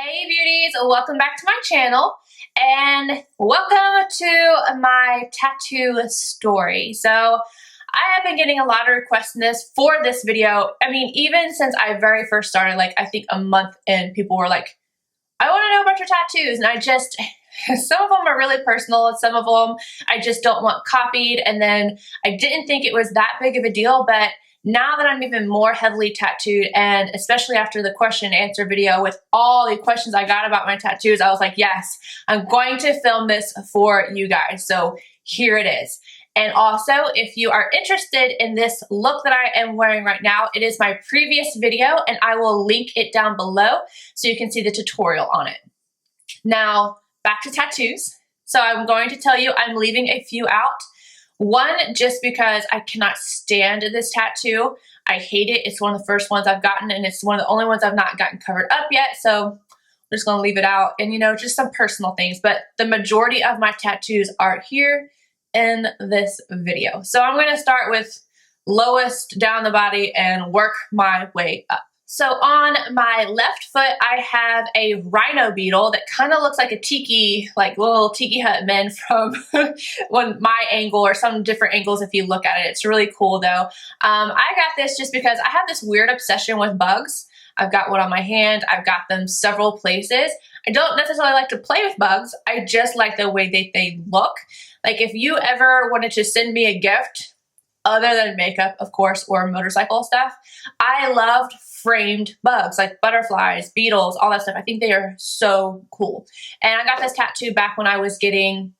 Hey beauties, welcome back to my channel and welcome to my tattoo story. So I have been getting a lot of requests in this for this video. I mean, even since I very first started, like I think a month in, people were like, I want to know about your tattoos. And I just, some of them are really personal, some of them I just don't want copied. And then I didn't think it was that big of a deal, but now that I'm even more heavily tattooed, and especially after the question and answer video with all the questions I got about my tattoos, I was like, yes, I'm going to film this for you guys. So here it is. And also, if you are interested in this look that I am wearing right now, it is my previous video and I will link it down below so you can see the tutorial on it. Now, back to tattoos. So I'm going to tell you I'm leaving a few out. One, just because I cannot stand this tattoo. I hate it. It's one of the first ones I've gotten, and it's one of the only ones I've not gotten covered up yet, so I'm just going to leave it out. And, you know, just some personal things, but the majority of my tattoos are here in this video. So I'm going to start with lowest down the body and work my way up. So on my left foot, I have a rhino beetle that kind of looks like a tiki, like little tiki hut men from my angle or some different angles if you look at it. It's really cool though. I got this just because I have this weird obsession with bugs. I've got one on my hand. I've got them several places. I don't necessarily like to play with bugs. I just like the way they look. Like if you ever wanted to send me a gift, other than makeup, of course, or motorcycle stuff, I loved framed bugs like butterflies, beetles, all that stuff. I think they are so cool. And I got this tattoo back when I was getting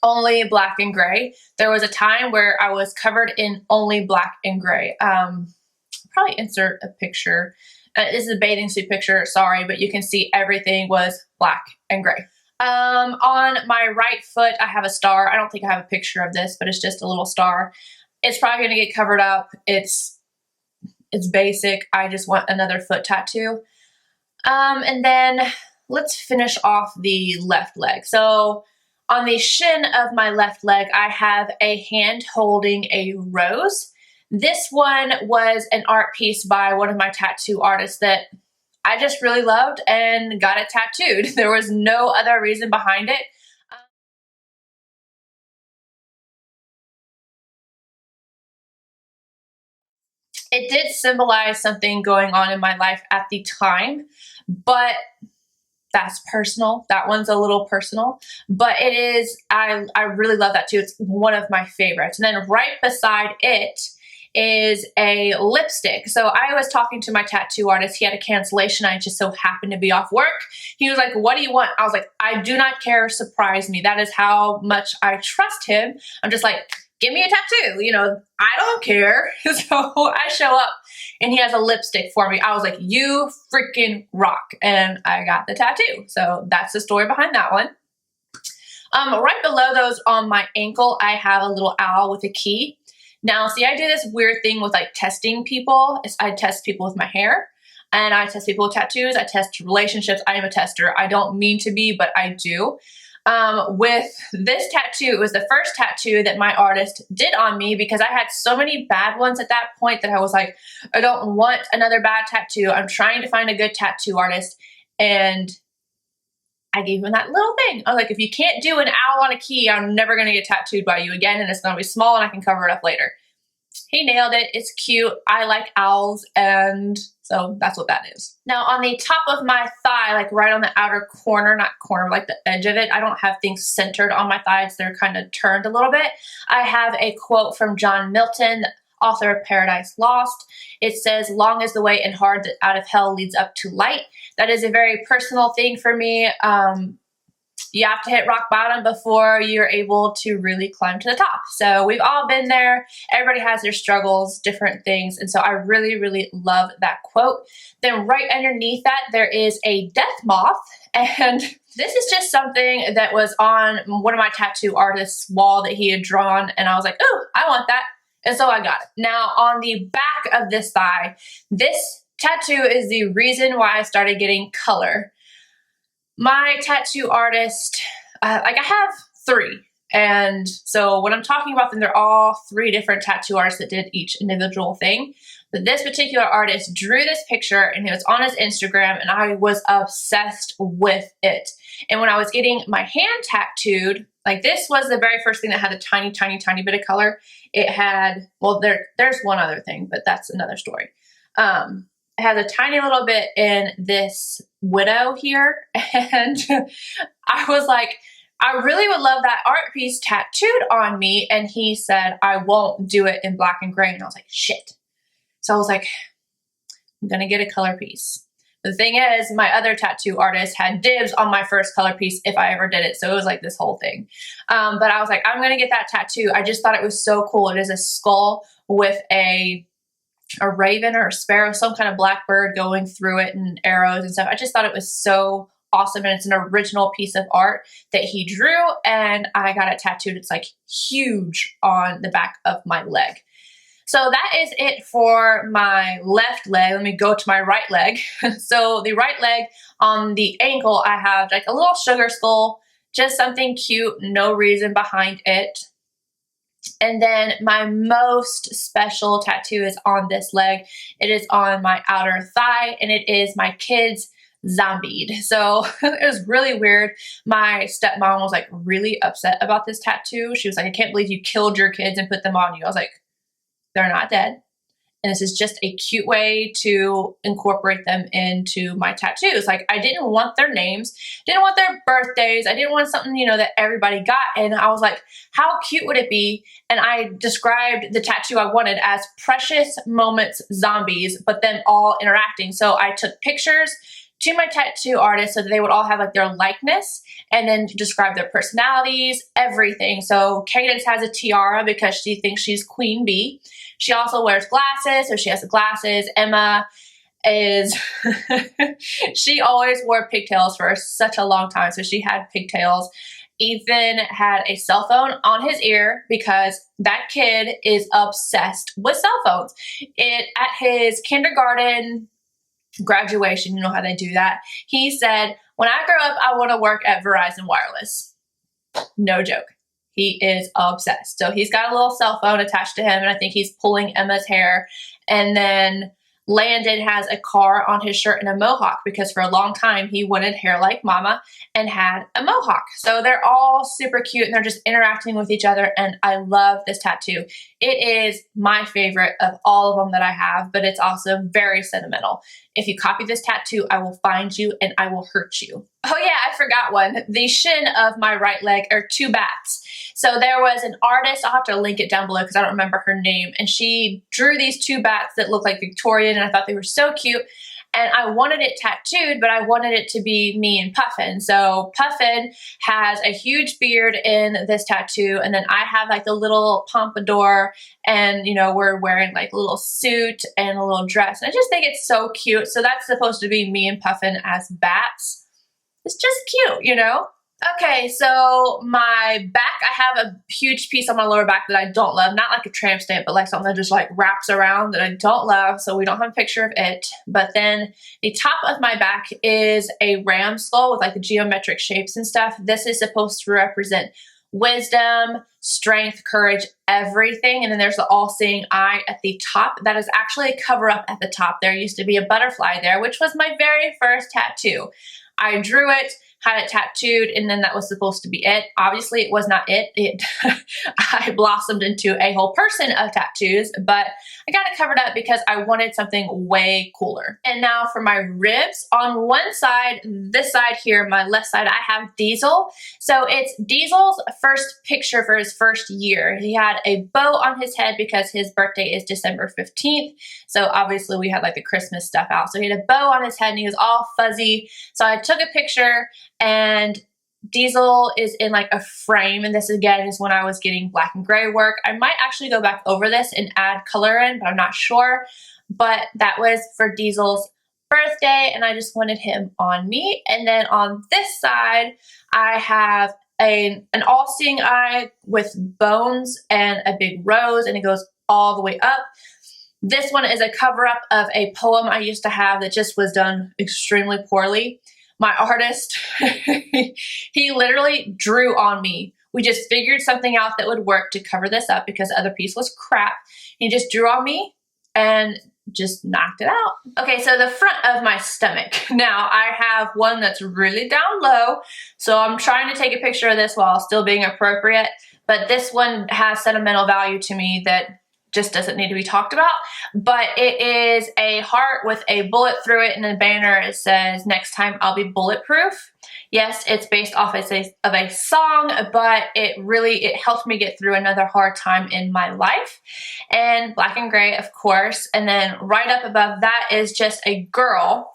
only black and gray. There was a time where I was covered in only black and gray. Probably insert a picture. This is a bathing suit picture, sorry, but you can see everything was black and gray. On my right foot, I have a star. I don't think I have a picture of this, but it's just a little star. It's probably going to get covered up. It's basic. I just want another foot tattoo. And then let's finish off the left leg. So on the shin of my left leg, I have a hand holding a rose. This one was an art piece by one of my tattoo artists that I just really loved and got it tattooed. There was no other reason behind it. It did symbolize something going on in my life at the time, but that's personal. That one's a little personal, but it is, I really love that too. It's one of my favorites. And then right beside it is a lipstick. So I was talking to my tattoo artist. He had a cancellation. I just so happened to be off work. He was like, what do you want? I was like, I do not care. Surprise me. That is how much I trust him. I'm just like, give me a tattoo, you know, I don't care. So I show up and he has a lipstick for me. I was like, you freaking rock. And I got the tattoo. So that's the story behind that one. Right below those on my ankle, I have a little owl with a key. Now, see, I do this weird thing with like testing people. I test people with my hair and I test people with tattoos. I test relationships. I am a tester. I don't mean to be, but I do. With this tattoo, it was the first tattoo that my artist did on me because I had so many bad ones at that point that I was like, I don't want another bad tattoo. I'm trying to find a good tattoo artist. And I gave him that little thing. I was like, if you can't do an owl on a key, I'm never going to get tattooed by you again. And it's going to be small and I can cover it up later. He nailed it. It's cute. I like owls. And so that's what that is. Now on the top of my thigh, like right on the outer corner, not corner, like the edge of it, I don't have things centered on my thighs. They're kind of turned a little bit. I have a quote from John Milton, author of Paradise Lost. It says, long is the way and hard that out of hell leads up to light. That is a very personal thing for me. You have to hit rock bottom before you're able to really climb to the top. So we've all been there. Everybody has their struggles, different things. And so I really, really love that quote. Then right underneath that, there is a death moth. And this is just something that was on one of my tattoo artist's wall that he had drawn. And I was like, oh, I want that. And so I got it. Now on the back of this thigh, this tattoo is the reason why I started getting color. My tattoo artist, like I have 3. And so when I'm talking about them, they're all 3 different tattoo artists that did each individual thing. But this particular artist drew this picture and it was on his Instagram and I was obsessed with it. And when I was getting my hand tattooed, like this was the very first thing that had a tiny, tiny, tiny bit of color. It had, well, there's one other thing, but that's another story. It has a tiny little bit in this widow here. And I was like, I really would love that art piece tattooed on me. And he said, I won't do it in black and gray. And I was like, shit. So I was like, I'm going to get a color piece. The thing is, my other tattoo artist had dibs on my first color piece if I ever did it. So it was like this whole thing. But I was like, I'm going to get that tattoo. I just thought it was so cool. It is a skull with a raven or a sparrow, some kind of black bird going through it and arrows and stuff. I just thought it was so awesome. And it's an original piece of art that he drew and I got it tattooed. It's like huge on the back of my leg. So that is it for my left leg. Let me go to my right leg. So the right leg, on the ankle, I have like a little sugar skull, just something cute, no reason behind it. And then my most special tattoo is on this leg. It is on my outer thigh and it is my kids zombied. So it was really weird. My stepmom was like really upset about this tattoo. She was like, I can't believe you killed your kids and put them on you. I was like, they're not dead. And this is just a cute way to incorporate them into my tattoos. Like I didn't want their names, didn't want their birthdays. I didn't want something, you know, that everybody got. And I was like, how cute would it be? And I described the tattoo I wanted as Precious Moments Zombies, but then all interacting. So I took pictures to my tattoo artist so that they would all have like their likeness and then describe their personalities, everything. So Cadence has a tiara because she thinks she's Queen Bee. She also wears glasses, so she has the glasses. Emma is, she always wore pigtails for such a long time, so she had pigtails. Ethan had a cell phone on his ear because that kid is obsessed with cell phones. At his kindergarten graduation, you know how they do that, he said, when I grow up, I want to work at Verizon Wireless. No joke. He is obsessed. So he's got a little cell phone attached to him, and I think he's pulling Emma's hair. And then Landon has a car on his shirt and a mohawk because for a long time he wanted hair like mama and had a mohawk. So they're all super cute and they're just interacting with each other, and I love this tattoo. It is my favorite of all of them that I have, but it's also very sentimental. If you copy this tattoo, I will find you and I will hurt you. Oh yeah, I forgot one. The shin of my right leg are two bats. So there was an artist, I'll have to link it down below because I don't remember her name, and she drew these two bats that look like Victorian, and I thought they were so cute. And I wanted it tattooed, but I wanted it to be me and Puffin. So Puffin has a huge beard in this tattoo, and then I have like the little pompadour, and you know, we're wearing like a little suit and a little dress. And I just think it's so cute. So that's supposed to be me and Puffin as bats. It's just cute, you know? Okay, so my back, I have a huge piece on my lower back that I don't love. Not like a tramp stamp, but like something that just like wraps around that I don't love, so we don't have a picture of it. But then the top of my back is a ram skull with like the geometric shapes and stuff. This is supposed to represent wisdom, strength, courage, everything. And then there's the all-seeing eye at the top. That is actually a cover-up at the top. There used to be a butterfly there, which was my very first tattoo. I drew it, had it tattooed, and then that was supposed to be it. Obviously, it was not it. I blossomed into a whole person of tattoos, but I got it covered up because I wanted something way cooler. And now for my ribs, on one side, this side here, my left side, I have Diesel. So it's Diesel's first picture for his first year. He had a bow on his head because his birthday is December 15th. So obviously we had like the Christmas stuff out. So he had a bow on his head and he was all fuzzy. So I took a picture, and Diesel is in like a frame, and this again is when I was getting black and gray work. I might actually go back over this and add color in, but I'm not sure. But that was for Diesel's birthday, and I just wanted him on me. And then on this side, I have an all-seeing eye with bones and a big rose, and it goes all the way up. This one is a cover-up of a poem I used to have that just was done extremely poorly. My artist, he literally drew on me. We just figured something out that would work to cover this up because the other piece was crap. He just drew on me, and just knocked it out. Okay, so the front of my stomach. Now I have one that's really down low, so I'm trying to take a picture of this while still being appropriate, but this one has sentimental value to me that just doesn't need to be talked about. But it is a heart with a bullet through it, and a banner. It says, "Next time I'll be bulletproof." Yes, it's based off of a song, but it helped me get through another hard time in my life. And black and gray, of course. And then right up above that is just a girl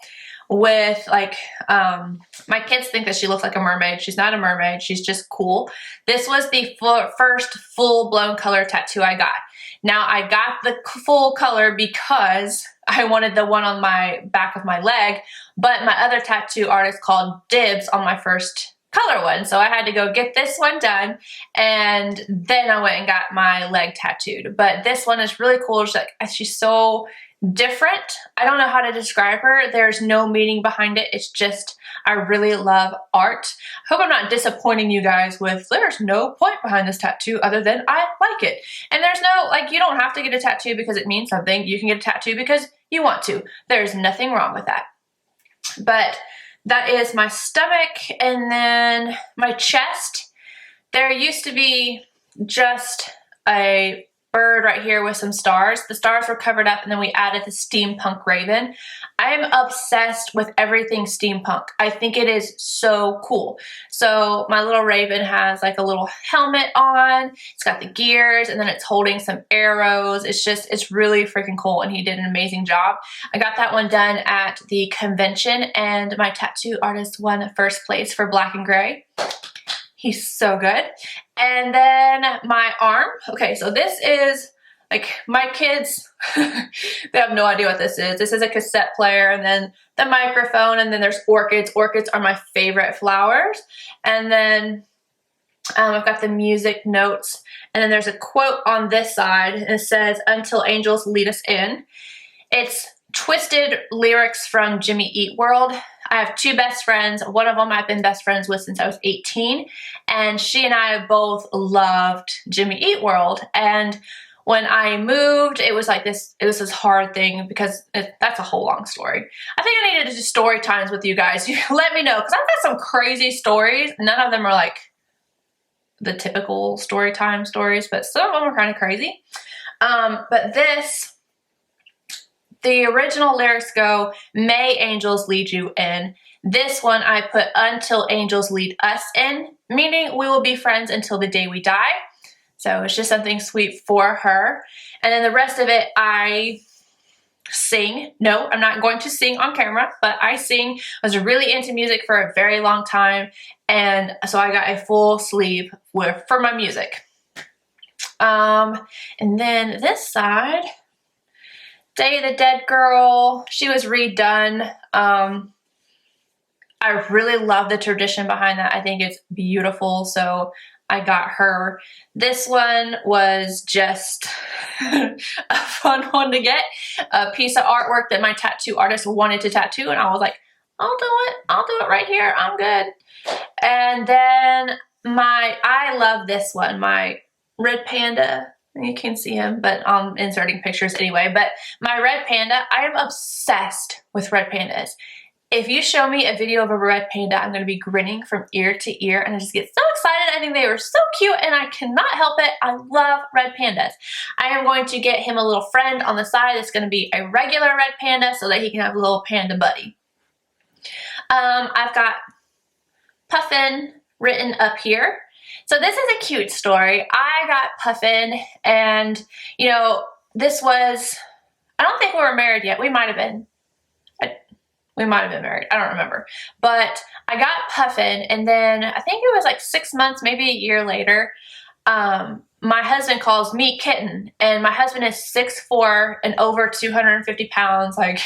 with like, my kids think that she looks like a mermaid. She's not a mermaid. She's just cool. This was the first full-blown color tattoo I got. Now, I got the full color because I wanted the one on my back of my leg, but my other tattoo artist called dibs on my first color one. So I had to go get this one done, and then I went and got my leg tattooed. But this one is really cool. She's so different. I don't know how to describe her. There's no meaning behind it. It's just, I really love art. I hope I'm not disappointing you guys with, there's no point behind this tattoo other than I like it. And there's no, like, you don't have to get a tattoo because it means something. You can get a tattoo because you want to. There's nothing wrong with that. But that is my stomach, and then my chest. There used to be just a bird right here with some stars. The stars were covered up, and then we added the steampunk raven. I am obsessed with everything steampunk. I think it is so cool. So my little raven has like a little helmet on. It's got the gears, and then it's holding some arrows. It's really freaking cool, and he did an amazing job. I got that one done at the convention, and my tattoo artist won first place for black and gray. He's so good. And then my arm. Okay, so this is like my kids, they have no idea what this is. This is a cassette player, and then the microphone, and then there's orchids. Orchids are my favorite flowers. And then I've got the music notes, and then there's a quote on this side, and it says, "Until angels lead us in." It's twisted lyrics from Jimmy Eat World. I have two best friends. One of them I've been best friends with since I was 18, and she and I both loved Jimmy Eat World. And when I moved, it was like this, it was this hard thing because that's a whole long story. I think I needed to do story times with you guys. You let me know, because I've got some crazy stories. None of them are like the typical story time stories, but some of them are kind of crazy. But this, the original lyrics go, "May angels lead you in." This one I put, "Until angels lead us in," meaning we will be friends until the day we die. So it's just something sweet for her. And then the rest of it, I sing. No, I'm not going to sing on camera, but I sing. I was really into music for a very long time, and so I got a full sleeve for my music. And then this side, Day of the Dead Girl, she was redone. I really love the tradition behind that. I think it's beautiful, so I got her. This one was just a fun one to get. A piece of artwork that my tattoo artist wanted to tattoo, and I was like, I'll do it. I'll do it right here. I'm good. And then I love this one, my red panda. You can see him, but I'm inserting pictures anyway. But my red panda, I am obsessed with red pandas. If you show me a video of a red panda, I'm going to be grinning from ear to ear, and I just get so excited. I think they were so cute, and I cannot help it. I love red pandas. I am going to get him a little friend on the side. It's going to be a regular red panda so that he can have a little panda buddy. I've got Puffin written up here. So this is a cute story. I got Puffin, and you know, this was, I don't think we were married yet. We might have been. We might have been married. I don't remember. But I got Puffin, and then I think it was like 6 months, maybe a year later, my husband calls me Kitten, and my husband is 6'4" and over 250 pounds. Like,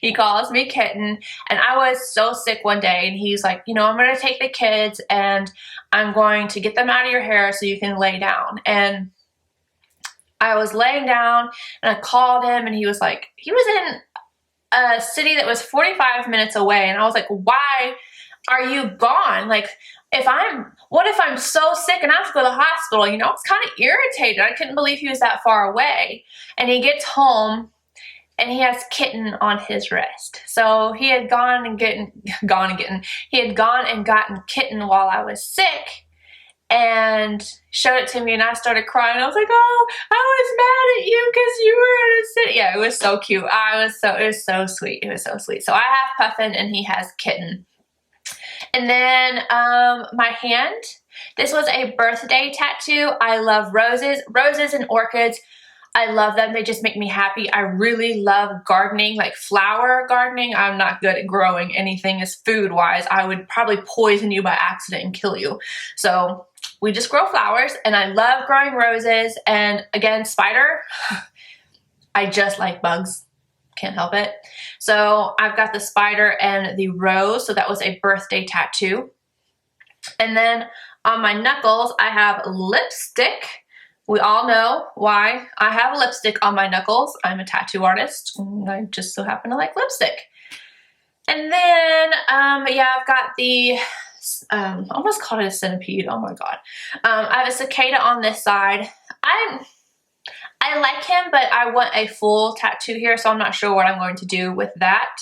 he calls me Kitten, and I was so sick one day, and he's like, you know, I'm going to take the kids, and I'm going to get them out of your hair so you can lay down. And I was laying down, and I called him, and he was like, he was in a city that was 45 minutes away, and I was like, why are you gone? Like, what if I'm so sick and I have to go to the hospital? You know, I was kind of irritated. I couldn't believe he was that far away. And he gets home, and he has kitten on his wrist. So he had gone and gotten kitten while I was sick and showed it to me, and I started crying. I was like, oh, I was mad at you because you were in a city. Yeah, it was so cute. It was so sweet. It was so sweet. So I have Puffin and he has kitten. And then my hand. This was a birthday tattoo. I love roses. Roses and orchids. I love them. They just make me happy. I really love gardening, like flower gardening. I'm not good at growing anything as food-wise. I would probably poison you by accident and kill you. So we just grow flowers, and I love growing roses. And again, spider, I just like bugs. Can't help it. So I've got the spider and the rose. So that was a birthday tattoo. And then on my knuckles, I have lipstick. We all know why I have lipstick on my knuckles. I'm a tattoo artist. I just so happen to like lipstick. And then, yeah, I've got the, I almost called it a centipede. Oh my God. I have a cicada on this side. I like him, but I want a full tattoo here, so I'm not sure what I'm going to do with that.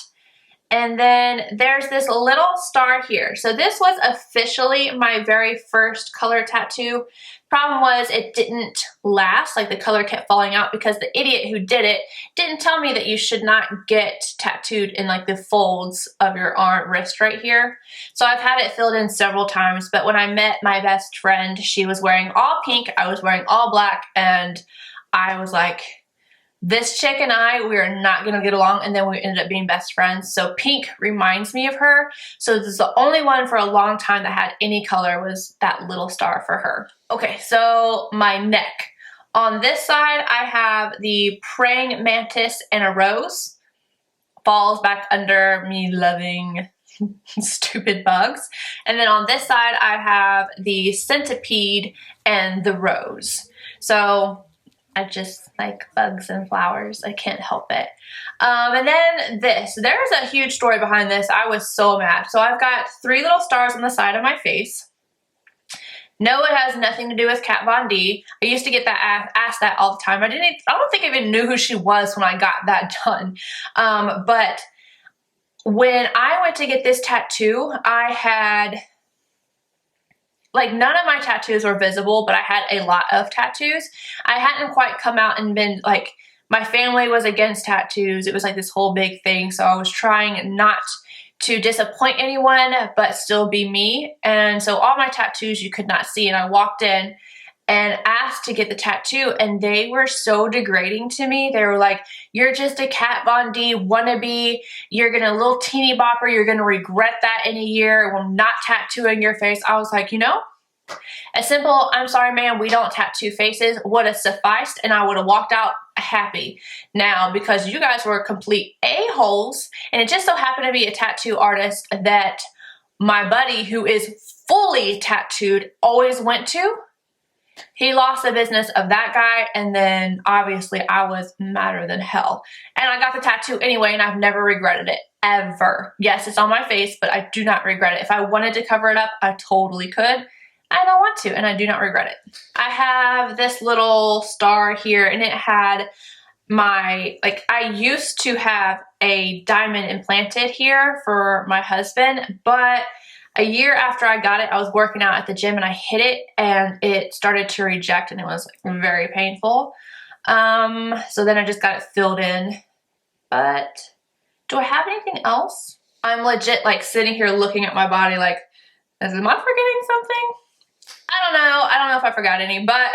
And then there's this little star here. So this was officially my very first color tattoo. Problem was it didn't last, like the color kept falling out because the idiot who did it didn't tell me that you should not get tattooed in like the folds of your arm, wrist right here. So I've had it filled in several times, but when I met my best friend, she was wearing all pink, I was wearing all black, and I was like, this chick and I, we are not going to get along, and then we ended up being best friends. So pink reminds me of her. So this is the only one for a long time that had any color, was that little star for her. Okay, so my neck. On this side, I have the praying mantis and a rose. Falls back under me loving stupid bugs. And then on this side, I have the centipede and the rose. So I just like bugs and flowers. I can't help it. And then this. There's a huge story behind this. I was so mad. So I've got 3 little stars on the side of my face. No, it has nothing to do with Kat Von D. I used to get that asked that all the time. I don't think I even knew who she was when I got that done. But when I went to get this tattoo, I had, like, none of my tattoos were visible, but I had a lot of tattoos. I hadn't quite come out and been, like, my family was against tattoos. It was like this whole big thing, so I was trying not to disappoint anyone, but still be me. And so all my tattoos you could not see, and I walked in and asked to get the tattoo, and they were so degrading to me. They were like, you're just a Kat Von D wannabe. You're gonna little teeny bopper. You're gonna regret that in a year. We're not tattooing your face. I was like, you know, a simple, I'm sorry, ma'am, we don't tattoo faces would have sufficed, and I would have walked out happy. Now, because you guys were complete a-holes, and it just so happened to be a tattoo artist that my buddy, who is fully tattooed, always went to, he lost the business of that guy, and then obviously I was madder than hell. And I got the tattoo anyway, and I've never regretted it, ever. Yes, it's on my face, but I do not regret it. If I wanted to cover it up, I totally could. I don't want to, and I do not regret it. I have this little star here, and it had my, like, I used to have a diamond implanted here for my husband, but a year after I got it, I was working out at the gym and I hit it and it started to reject, and it was very painful. So then I just got it filled in. But do I have anything else? I'm legit like sitting here looking at my body like, am I forgetting something? I don't know if I forgot any, but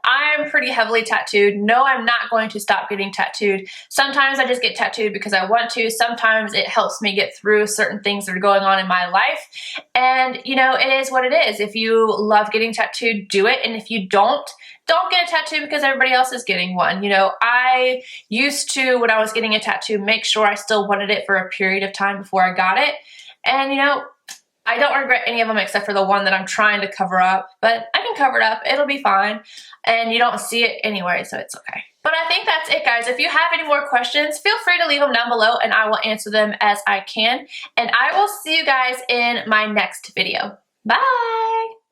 I'm pretty heavily tattooed. No, I'm not going to stop getting tattooed. Sometimes I just get tattooed because I want to. Sometimes it helps me get through certain things that are going on in my life. And, you know, it is what it is. If you love getting tattooed, do it. And if you don't get a tattoo because everybody else is getting one. You know, I used to, when I was getting a tattoo, make sure I still wanted it for a period of time before I got it. And, you know, I don't regret any of them except for the one that I'm trying to cover up, but I can cover it up. It'll be fine. And you don't see it anyway, so it's okay. But I think that's it, guys. If you have any more questions, feel free to leave them down below and I will answer them as I can. And I will see you guys in my next video. Bye!